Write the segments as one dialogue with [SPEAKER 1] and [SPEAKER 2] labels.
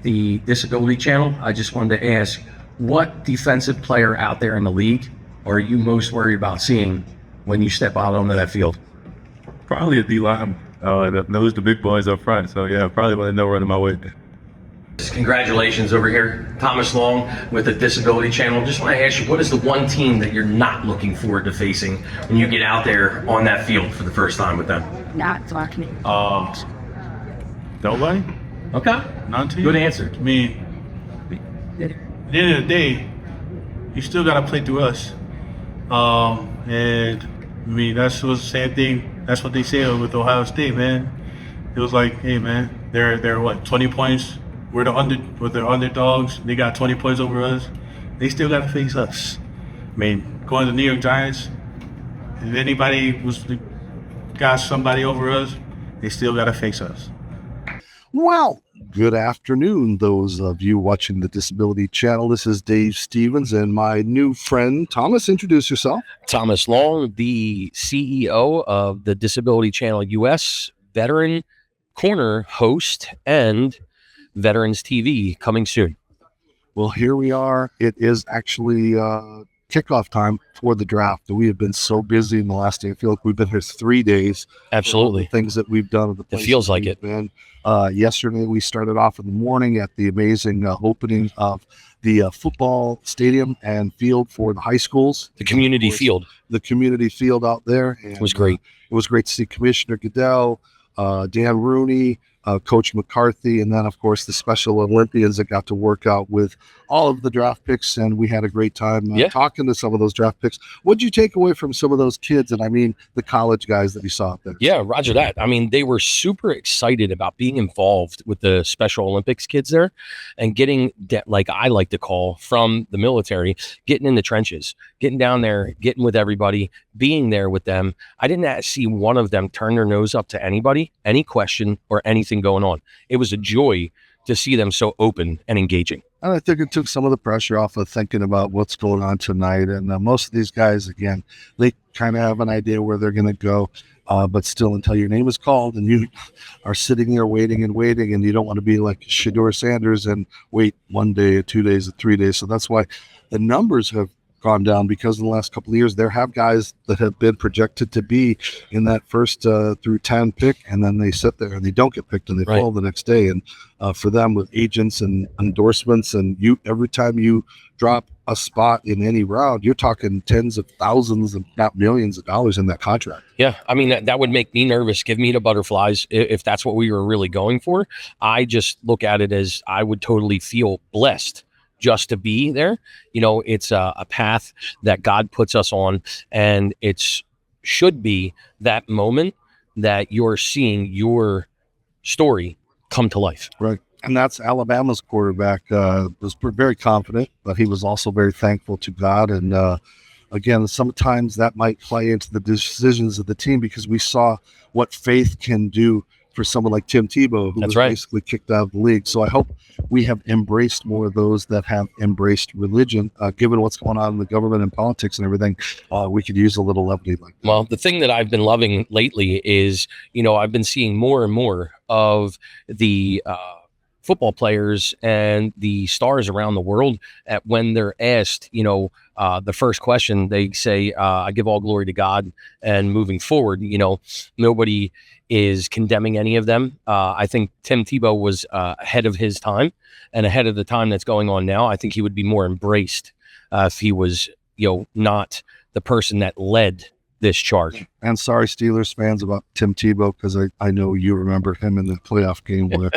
[SPEAKER 1] the Disability Channel. I just wanted to ask, what defensive player out there in the league are you most worried about seeing when you step out onto that field?
[SPEAKER 2] Probably a D-line that knows the big boys up front. So, yeah, probably let them know running my way.
[SPEAKER 1] Congratulations over here, Thomas Long with the Disability Channel. Just want to ask you, what is the one team that you're not looking forward to facing when you get out there on that field for the first time with them?
[SPEAKER 3] Not talking.
[SPEAKER 2] Nobody?
[SPEAKER 1] Okay.
[SPEAKER 2] Non-team?
[SPEAKER 1] Good answer.
[SPEAKER 4] I mean, at the end of the day, you still got to play through us. And I mean, that's the same thing. That's what they say with Ohio State, man. It was like, hey, man, they're what, 20 points? We're they're underdogs. They got 20 points over us. They still got to face us. I mean, going to the New York Giants, if anybody got somebody over us, they still got to face us.
[SPEAKER 5] Well, good afternoon, those of you watching the Disability Channel. This is Dave Stevens and my new friend, Thomas. Introduce yourself.
[SPEAKER 6] Thomas Long, the CEO of the Disability Channel US, veteran corner host, and Veterans TV coming soon.
[SPEAKER 5] Well, here we are. It is actually kickoff time for the draft. We have been so busy in the last day. I feel like we've been here 3 days.
[SPEAKER 6] Absolutely.
[SPEAKER 5] The things that we've done.
[SPEAKER 6] It feels like it.
[SPEAKER 5] Yesterday, we started off in the morning at the amazing opening of the football stadium and field for the high schools.
[SPEAKER 6] The community field.
[SPEAKER 5] The community field out there. And,
[SPEAKER 6] it was great.
[SPEAKER 5] It was great to see Commissioner Goodell, Dan Rooney, Coach McCarthy, and then, of course, the Special Olympians that got to work out with all of the draft picks, and we had a great time talking to some of those draft picks. What did you take away from some of those kids, and I mean the college guys that you saw out there?
[SPEAKER 6] Yeah, roger that. I mean, they were super excited about being involved with the Special Olympics kids there and getting, like I like to call, from the military, getting in the trenches, getting down there, getting with everybody, being there with them. I didn't see one of them turn their nose up to anybody, any question, or anything going on. It was a joy to see them so open and engaging.
[SPEAKER 5] And I think it took some of the pressure off of thinking about what's going on tonight. And most of these guys, again, they kind of have an idea where they're going to go. But still, until your name is called and you are sitting there waiting, and you don't want to be like Shedeur Sanders and wait 1 day, 2 days, 3 days. So that's why the numbers have gone down, because in the last couple of years, there have guys that have been projected to be in that first through 10 pick, and then they sit there and they don't get picked and they fall the next day. And for them, with agents and endorsements, and every time you drop a spot in any round, you're talking tens of thousands, if not millions of dollars in that contract.
[SPEAKER 6] Yeah, I mean, that would make me nervous, give me the butterflies if that's what we were really going for. I just look at it as I would totally feel blessed just to be there. You know, it's a path that God puts us on, and should be that moment that you're seeing your story come to life.
[SPEAKER 5] Right. And that's Alabama's quarterback. Was very confident, but he was also very thankful to God. And again, sometimes that might play into the decisions of the team, because we saw what faith can do for someone like Tim Tebow, who was basically kicked out of the league. So I hope we have embraced more of those that have embraced religion. Given what's going on in the government and politics and everything, we could use a little levity like that.
[SPEAKER 6] Well, the thing that I've been loving lately is, I've been seeing more and more of the football players and the stars around the world when they're asked, the first question, they say, I give all glory to God, and moving forward, nobody is condemning any of them. I think Tim Tebow was ahead of his time and ahead of the time that's going on now. I think he would be more embraced if he was, not the person that led this charge.
[SPEAKER 5] And sorry, Steelers fans, about Tim Tebow, because I know you remember him in the playoff game where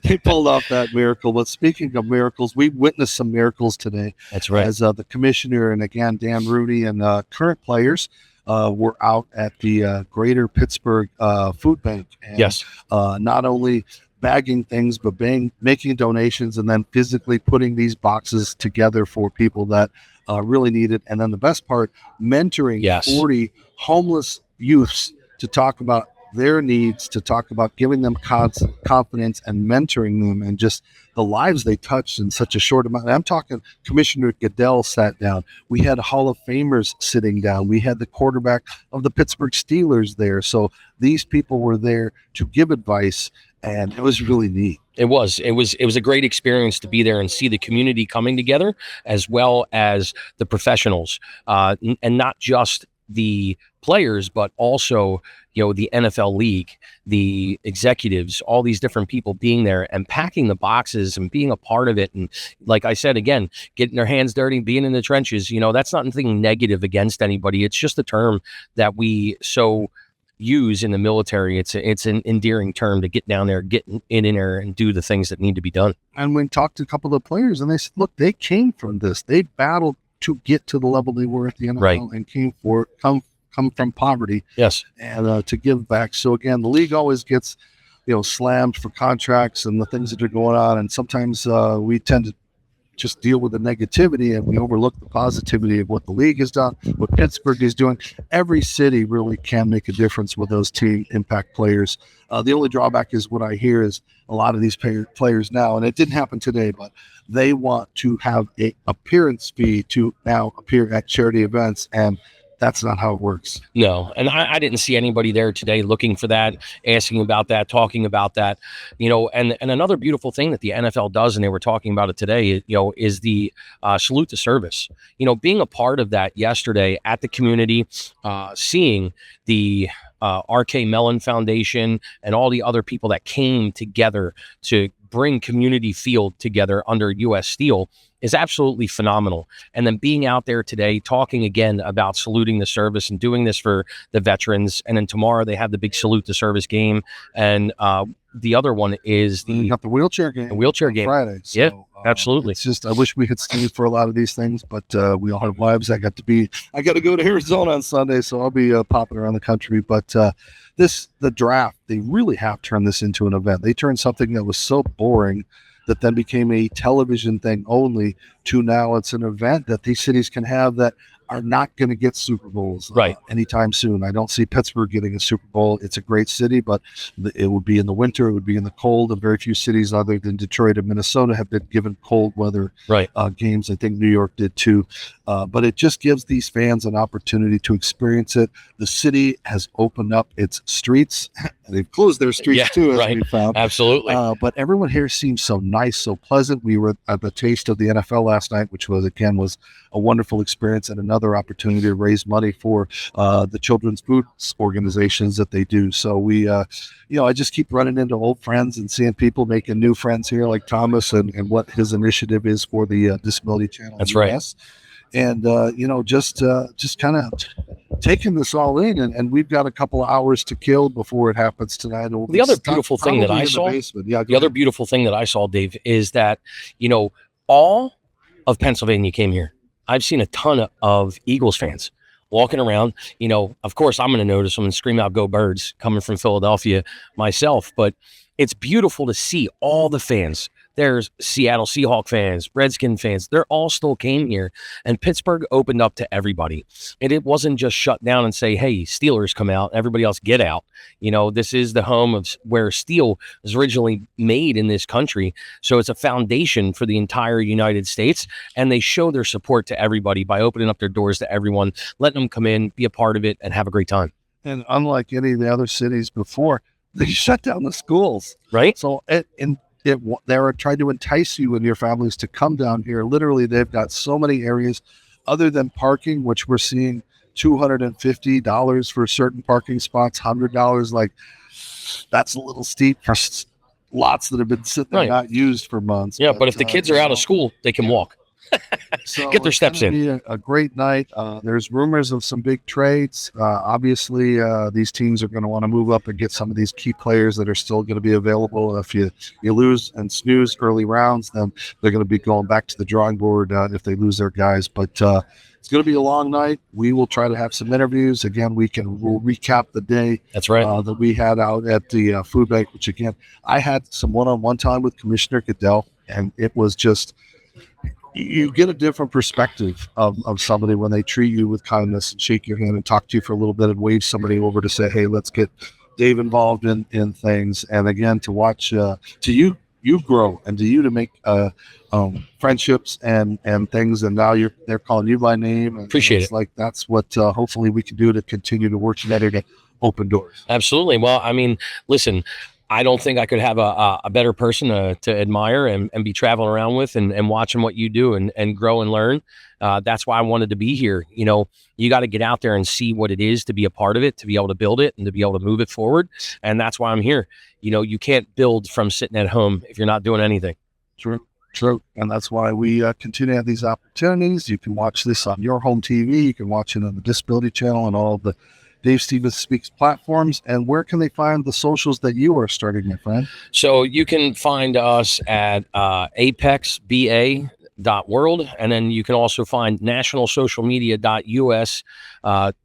[SPEAKER 5] he pulled off that miracle. But speaking of miracles, we witnessed some miracles today.
[SPEAKER 6] That's right.
[SPEAKER 5] As the commissioner and, again, Dan Rooney and current players were out at the Greater Pittsburgh Food Bank. And,
[SPEAKER 6] yes.
[SPEAKER 5] Not only bagging things, but making donations, and then physically putting these boxes together for people that really need it. And then the best part, mentoring 40 homeless youths to talk about their needs, to talk about giving them confidence and mentoring them, and just the lives they touched in such a short amount. And I'm talking Commissioner Goodell sat down. We had Hall of Famers sitting down. We had the quarterback of the Pittsburgh Steelers there. So these people were there to give advice, and it was really neat.
[SPEAKER 6] It was a great experience to be there and see the community coming together, as well as the professionals, and not just the players, but also, the NFL league, the executives, all these different people being there and packing the boxes and being a part of it. And like I said, again, getting their hands dirty, being in the trenches, that's not anything negative against anybody. It's just a term that we so use in the military. It's an endearing term to get down there, get in there and do the things that need to be done.
[SPEAKER 5] And we talked to a couple of players, and they said, look, they came from this. They battled to get to the level they were at the NFL,
[SPEAKER 6] right,
[SPEAKER 5] and come from poverty.
[SPEAKER 6] Yes.
[SPEAKER 5] And to give back. So again, the league always gets, slammed for contracts and the things that are going on. And sometimes we tend to just deal with the negativity, and we overlook the positivity of what the league has done, what Pittsburgh is doing. Every city really can make a difference with those team impact players. The only drawback is what I hear is a lot of these players now, and it didn't happen today, but they want to have a appearance fee to now appear at charity events, and that's not how it works.
[SPEAKER 6] No, and I didn't see anybody there today looking for that, asking about that, talking about that, and another beautiful thing that the NFL does, and they were talking about it today, is the salute to service. Being a part of that yesterday at the community, seeing the RK Mellon Foundation and all the other people that came together to bring Community Field together under U.S. Steel is absolutely phenomenal. And then being out there today, talking again about saluting the service and doing this for the veterans. And then tomorrow they have the big salute to service game. And the other one is
[SPEAKER 5] You got the wheelchair game. Friday. So,
[SPEAKER 6] yeah, absolutely.
[SPEAKER 5] It's just, I wish we could stay for a lot of these things, but we all have lives. I got to go to Arizona on Sunday, so I'll be popping around the country. But the draft, they really have turned this into an event. They turned something that was so boring that then became a television thing only to now it's an event that these cities can have that are not going to get Super Bowls anytime soon. I don't see Pittsburgh getting a Super Bowl. It's a great city, but it would be in the winter. It would be in the cold. And very few cities other than Detroit and Minnesota have been given cold weather games. I think New York did too. But it just gives these fans an opportunity to experience it. The city has opened up its streets. They've closed their streets too, as we found.
[SPEAKER 6] Absolutely.
[SPEAKER 5] But everyone here seems so nice, so pleasant. We were at the Taste of the NFL last night, which was a wonderful experience and another opportunity to raise money for the children's food organizations that they do. So we, I just keep running into old friends and seeing people making new friends here, like Thomas and what his initiative is for the Disability Channel.
[SPEAKER 6] That's
[SPEAKER 5] US.
[SPEAKER 6] right.
[SPEAKER 5] And, just kind of taking this all in. And we've got a couple of hours to kill before it happens tonight.
[SPEAKER 6] The other beautiful thing that I saw, beautiful thing that I saw, Dave, is that, all of Pennsylvania came here. I've seen a ton of Eagles fans walking around. Of course, I'm going to notice them and scream out, "Go Birds," coming from Philadelphia myself. But it's beautiful to see all the fans. There's Seattle Seahawks fans, Redskin fans. They're all still came here. And Pittsburgh opened up to everybody. And it wasn't just shut down and say, hey, Steelers come out, everybody else get out. This is the home of where steel was originally made in this country. So it's a foundation for the entire United States. And they show their support to everybody by opening up their doors to everyone, letting them come in, be a part of it, and have a great time.
[SPEAKER 5] And unlike any of the other cities before, they shut down the schools.
[SPEAKER 6] Right.
[SPEAKER 5] So they were trying to entice you and your families to come down here. Literally, they've got so many areas other than parking, which we're seeing $250 for certain parking spots, $100. Like, that's a little steep for lots that have been sitting there not used for months.
[SPEAKER 6] Yeah, but if the kids are out of school, they can walk.
[SPEAKER 5] So
[SPEAKER 6] get their steps in.
[SPEAKER 5] Be a great night. There's rumors of some big trades. Obviously, these teams are going to want to move up and get some of these key players that are still going to be available. If you lose and snooze early rounds, then they're going to be going back to the drawing board if they lose their guys. But it's going to be a long night. We will try to have some interviews. Again, we'll recap the day.
[SPEAKER 6] That's right.
[SPEAKER 5] That we had out at the food bank, which again, I had some one-on-one time with Commissioner Goodell, and it was just, you get a different perspective of somebody when they treat you with kindness and shake your hand and talk to you for a little bit and wave somebody over to say, hey, let's get Dave involved in things, and again to watch to you grow and to you to make friendships and things, and now they're calling you by name. And
[SPEAKER 6] Appreciate
[SPEAKER 5] it's
[SPEAKER 6] it.
[SPEAKER 5] like that's what hopefully we can do to continue to work together to open doors.
[SPEAKER 6] Absolutely. Well, I mean, listen, I don't think I could have a better person to admire and be traveling around with and watching what you do and grow and learn. That's why I wanted to be here. You know, you got to get out there and see what it is to be a part of it, to be able to build it and to be able to move it forward. And that's why I'm here. You know, you can't build from sitting at home if you're not doing anything.
[SPEAKER 5] True. And that's why we continue to have these opportunities. You can watch this on your home TV. You can watch it on the Disability Channel and all of the Dave Stevens Speaks platforms. And where can they find the socials that you are starting, my friend?
[SPEAKER 6] So you can find us at apexba.world, and then you can also find nationalsocialmedia.us out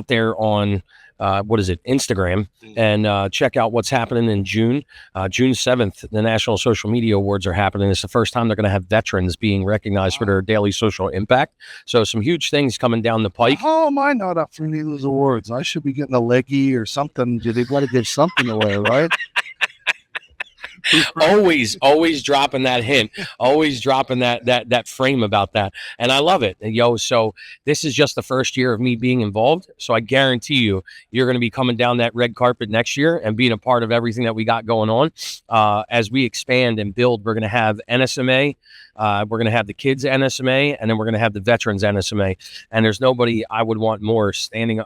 [SPEAKER 6] there on Instagram, and check out what's happening in June. June 7th, the National Social Media Awards are happening. It's the first time they're going to have veterans being recognized for their daily social impact. So some huge things coming down the pike.
[SPEAKER 5] How am I not up for any of those awards? I should be getting a leggy or something. They've got to give something away, right?
[SPEAKER 6] always dropping that hint, always dropping that frame about that, and I love it. So this is just the first year of me being involved, so I guarantee you're going to be coming down that red carpet next year and being a part of everything that we got going on. As we expand and build, we're going to have NSMA, we're going to have the kids NSMA, and then we're going to have the veterans NSMA, and there's nobody I would want more standing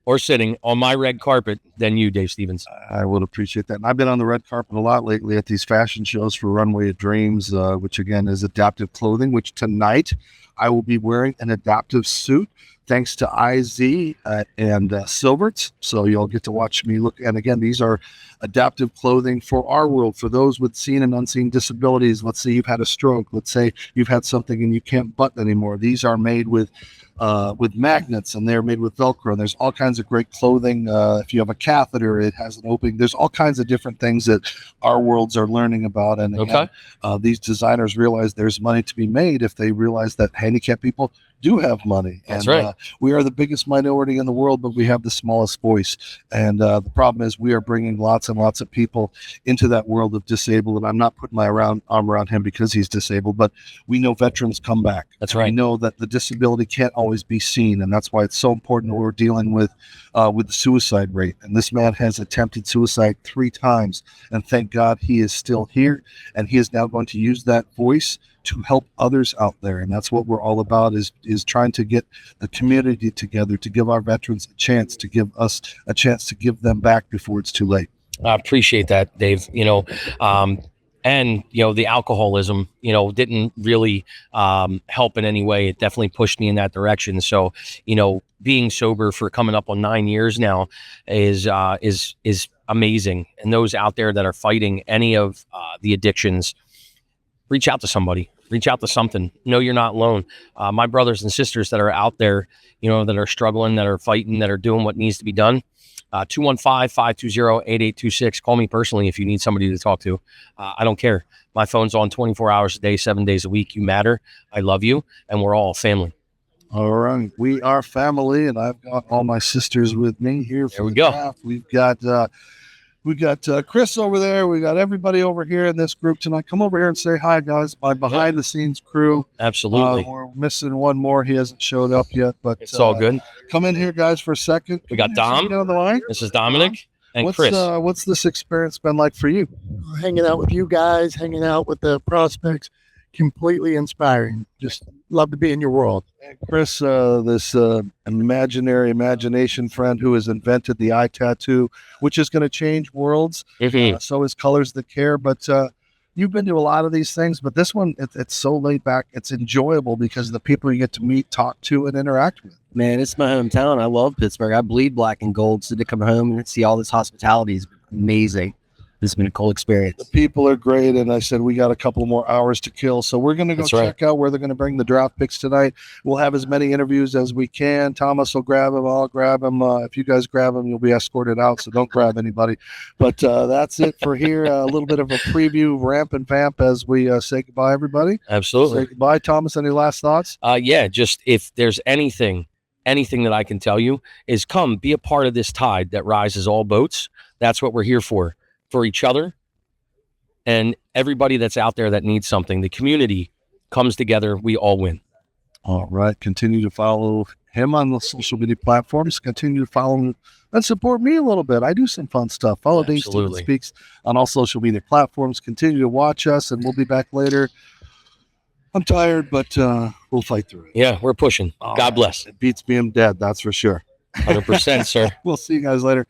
[SPEAKER 6] or sitting on my red carpet than you, Dave Stevens.
[SPEAKER 5] I would appreciate that. And I've been on the red carpet a lot lately at these fashion shows for Runway of Dreams, which again is adaptive clothing, which tonight I will be wearing an adaptive suit thanks to IZ and Silverts. So you'll get to watch me look. And again, these are adaptive clothing for our world, for those with seen and unseen disabilities. Let's say you've had a stroke. Let's say you've had something and you can't button anymore. These are made with magnets, and they're made with Velcro. And there's all kinds of great clothing. If you have a catheter, it has an opening. There's all kinds of different things that our worlds are learning about. And again, these designers realize there's money to be made if they realize that handicapped people do have money.
[SPEAKER 6] That's
[SPEAKER 5] and,
[SPEAKER 6] right.
[SPEAKER 5] We are the biggest minority in the world, but we have the smallest voice. And the problem is we are bringing lots and lots of people into that world of disabled. And I'm not putting my arm around him because he's disabled, but we know veterans come back.
[SPEAKER 6] That's right.
[SPEAKER 5] We know that the disability can't always be seen. And that's why it's so important that we're dealing with the suicide rate. And this man has attempted suicide 3 times. And thank God he is still here. And he is now going to use that voice to help others out there. And that's what we're all about, is trying to get the community together to give our veterans a chance, to give us a chance to give them back before it's too late.
[SPEAKER 6] I appreciate that, Dave. And the alcoholism, didn't really help in any way. It definitely pushed me in that direction. So, being sober for coming up on 9 years now is amazing. And those out there that are fighting any of the addictions, reach out to somebody, reach out to something. No, you're not alone. My brothers and sisters that are out there, that are struggling, that are fighting, that are doing what needs to be done. 215-520-8826. Call me personally if you need somebody to talk to. I don't care. My phone's on 24 hours a day, 7 days a week. You matter. I love you. And we're all family.
[SPEAKER 5] All right. We are family, and I've got all my sisters with me here.
[SPEAKER 6] There we go.
[SPEAKER 5] Draft. We got Chris over there. We got everybody over here in this group tonight. Come over here and say hi, guys. My behind-the-scenes crew.
[SPEAKER 6] Absolutely.
[SPEAKER 5] We're missing one more. He hasn't showed up yet, but
[SPEAKER 6] It's all good.
[SPEAKER 5] Come in here, guys, for a second.
[SPEAKER 6] We got Dom.
[SPEAKER 5] Down the line.
[SPEAKER 6] This is Dominic and Chris.
[SPEAKER 5] What's this experience been like for you?
[SPEAKER 3] Hanging out with you guys, hanging out with the prospects, completely inspiring. Just love to be in your world.
[SPEAKER 5] Chris, this imagination friend who has invented the eye tattoo, which is going to change worlds. So is Colors That Care. But you've been to a lot of these things, but this one, it's so laid back. It's enjoyable because of the people you get to meet, talk to, and interact with.
[SPEAKER 7] Man, it's my hometown. I love Pittsburgh. I bleed black and gold. So to come home and see all this hospitality is amazing. It's been a cool experience.
[SPEAKER 5] The people are great, and I said we got a couple more hours to kill, so we're going to go check out where they're going to bring the draft picks tonight. We'll have as many interviews as we can. Thomas will grab them. I'll grab them. If you guys grab them, you'll be escorted out, so don't grab anybody. But that's it for here. A little bit of a preview, ramp and vamp as we say goodbye, everybody.
[SPEAKER 6] Absolutely.
[SPEAKER 5] Say goodbye, Thomas. Any last thoughts?
[SPEAKER 6] Just if there's anything anything that I can tell you is come be a part of this tide that rises all boats. That's what we're here for each other and everybody that's out there that needs something. The community comes together. We all win.
[SPEAKER 5] All right. Continue to follow him on the social media platforms. Continue to follow him and support me a little bit. I do some fun stuff. Follow Dave Stevens
[SPEAKER 6] Absolutely.
[SPEAKER 5] Speaks on all social media platforms. Continue to watch us, and we'll be back later. I'm tired, but we'll fight through it.
[SPEAKER 6] Yeah, we're pushing.
[SPEAKER 5] All
[SPEAKER 6] God
[SPEAKER 5] right.
[SPEAKER 6] bless.
[SPEAKER 5] It beats being dead, that's for sure.
[SPEAKER 6] 100%, sir.
[SPEAKER 5] We'll see you guys later.